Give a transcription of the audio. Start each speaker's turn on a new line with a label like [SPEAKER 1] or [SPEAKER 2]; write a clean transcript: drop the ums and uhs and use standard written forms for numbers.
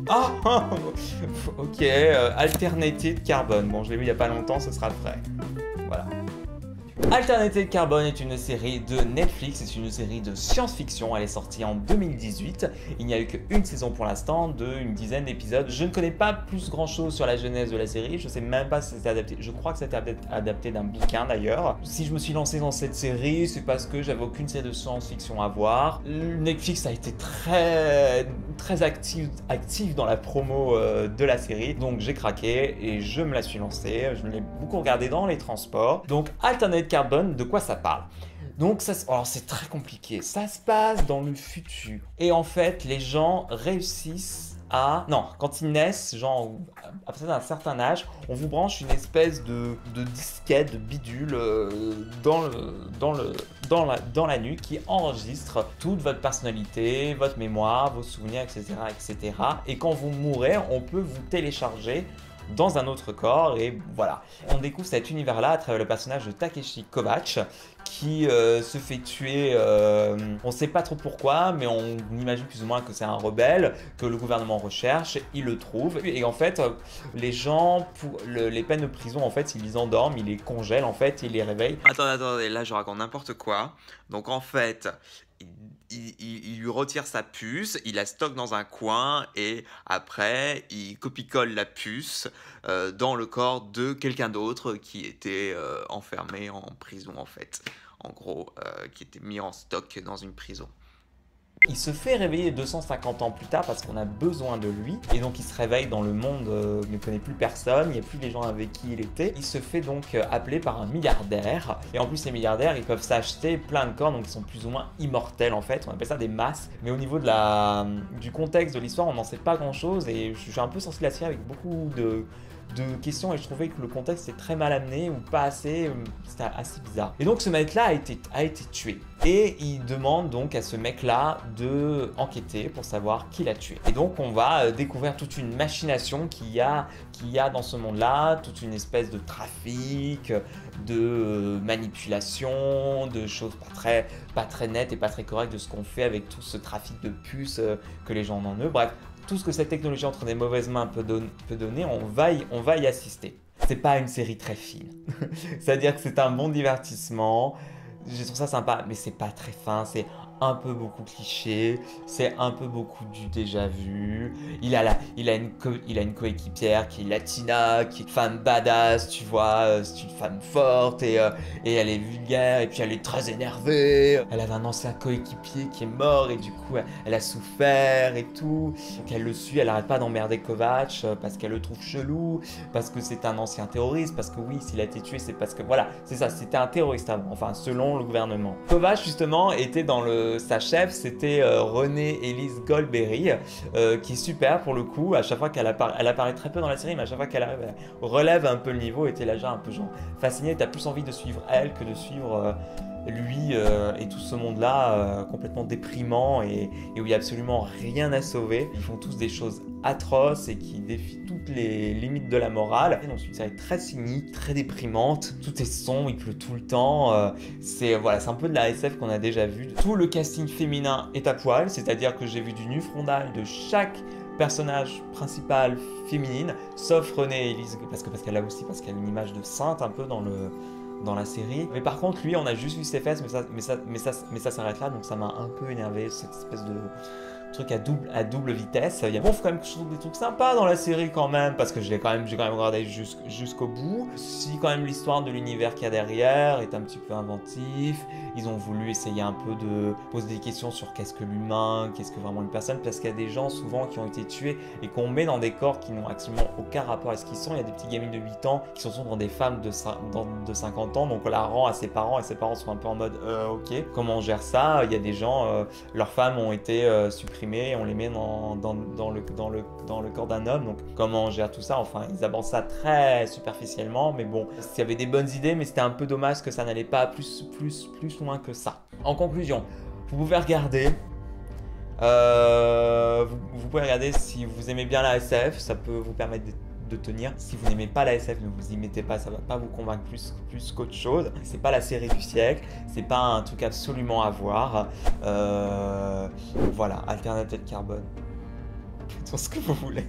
[SPEAKER 1] Ah, ok, Alternated Carbon. Bon, je l'ai vu il y a pas longtemps, ce sera frais. Voilà. Alternated Carbon est une série de Netflix, c'est une série de science-fiction, elle est sortie en 2018, il n'y a eu qu'une saison pour l'instant, d'une dizaine d'épisodes. Je ne connais pas plus grand chose sur la genèse de la série, je sais même pas si c'était adapté, je crois que c'était adapté d'un bouquin d'ailleurs. Si je me suis lancé dans cette série, c'est parce que j'avais aucune série de science-fiction à voir. Netflix a été très actif dans la promo de la série, donc j'ai craqué et je me la suis lancée, je l'ai beaucoup regardé dans les transports. Donc Alternated Carbon, de quoi ça parle? Donc alors c'est très compliqué, ça se passe dans le futur. Et en fait, les gens réussissent à... Non, quand ils naissent, genre à partir d'un certain âge, on vous branche une espèce de disquette, de bidule dans la nuque qui enregistre toute votre personnalité, votre mémoire, vos souvenirs, etc., etc. Et quand vous mourrez, on peut vous télécharger dans un autre corps et voilà. On découvre cet univers-là à travers le personnage de Takeshi Kovacs qui se fait tuer, on sait pas trop pourquoi, mais on imagine plus ou moins que c'est un rebelle, que le gouvernement recherche, il le trouve, et en fait, les gens, pour les peines de prison, en fait, ils les endorment, ils les congèlent, en fait, ils les réveillent. Attendez, là je raconte n'importe quoi. Donc en fait, il lui retire sa puce, il la stocke dans un coin et après il copie-colle la puce dans le corps de quelqu'un d'autre qui était enfermé en prison en fait. En gros, qui était mis en stock dans une prison. Il se fait réveiller 250 ans plus tard parce qu'on a besoin de lui et donc il se réveille dans le monde, il ne connaît plus personne, il n'y a plus les gens avec qui il était. Il se fait donc appeler par un milliardaire et en plus les milliardaires ils peuvent s'acheter plein de corps donc ils sont plus ou moins immortels en fait, on appelle ça des masses. Mais au niveau du contexte de l'histoire on n'en sait pas grand chose et je suis un peu sorti de la série avec beaucoup de questions et je trouvais que le contexte était très mal amené ou pas assez, c'était assez bizarre. Et donc ce mec-là a été tué. Et il demande donc à ce mec-là de enquêter pour savoir qui l'a tué. Et donc on va découvrir toute une machination qu'il y a dans ce monde-là, toute une espèce de trafic, de manipulation, de choses pas très nettes et pas très correctes de ce qu'on fait avec tout ce trafic de puces que les gens ont en eux. Bref, tout ce que cette technologie entre des mauvaises mains peut donner, on va y assister. C'est pas une série très fine. C'est-à-dire que c'est un bon divertissement. Je trouve ça sympa, mais c'est pas très fin. C'est un peu beaucoup cliché. C'est un peu beaucoup du déjà vu. Il a une coéquipière qui est latina, qui est une femme badass, tu vois. C'est une femme forte et elle est vulgaire et puis elle est très énervée. Elle avait un ancien coéquipier qui est mort et du coup elle a souffert et tout. Donc elle le suit, elle arrête pas d'emmerder Kovacs parce qu'elle le trouve chelou, parce que c'est un ancien terroriste, parce que oui, s'il a été tué, c'est parce que voilà, c'est ça, c'était un terroriste avant, enfin selon le gouvernement. Kovacs justement était dans sa chef, c'était Renée Elise Goldberry, qui est super pour le coup. À chaque fois elle apparaît très peu dans la série, mais à chaque fois qu'elle arrive, elle relève un peu le niveau et t'es là déjà un peu genre fasciné, t'as plus envie de suivre elle que de suivre lui et tout ce monde-là complètement déprimant et où il n'y a absolument rien à sauver. Ils font tous des choses atroces et qui défient toutes les limites de la morale. Et donc c'est une série très cynique, très déprimante. Tout est sombre, il pleut tout le temps. C'est un peu de la SF qu'on a déjà vu. Tout le casting féminin est à poil, c'est-à-dire que j'ai vu du nu frontal de chaque personnage principal féminine, sauf Renée Elise, parce qu'elle a une image de sainte un peu dans la série. Mais par contre, lui, on a juste vu ses fesses, mais ça s'arrête là, donc ça m'a un peu énervé, cette espèce de truc à double vitesse. Il y a bon, faut quand même que je trouve des trucs sympas dans la série quand même, parce que j'ai quand même regardé jusqu'au bout. Si quand même l'histoire de l'univers qu'il y a derrière est un petit peu inventif, ils ont voulu essayer un peu de poser des questions sur qu'est-ce que l'humain, qu'est-ce que vraiment une personne, parce qu'il y a des gens souvent qui ont été tués et qu'on met dans des corps qui n'ont absolument aucun rapport à ce qu'ils sont. Il y a des petits gamines de 8 ans qui sont dans des femmes de 50 ans, donc on la rend à ses parents et ses parents sont un peu en mode ok, comment on gère ça? Il y a des gens, leurs femmes ont été supprimées, on les met dans le corps d'un homme, donc comment on gère tout ça? Enfin, ils abordent ça très superficiellement, mais bon, il y avait des bonnes idées, mais c'était un peu dommage que ça n'allait pas plus loin que ça. En conclusion, vous pouvez regarder. Vous pouvez regarder si vous aimez bien la SF, ça peut vous permettre de tenir. Si vous n'aimez pas la SF, ne vous y mettez pas, ça va pas vous convaincre plus qu'autre chose. C'est pas la série du siècle, c'est pas un truc absolument à voir. Voilà, Alternated Carbon. Tout ce que vous voulez.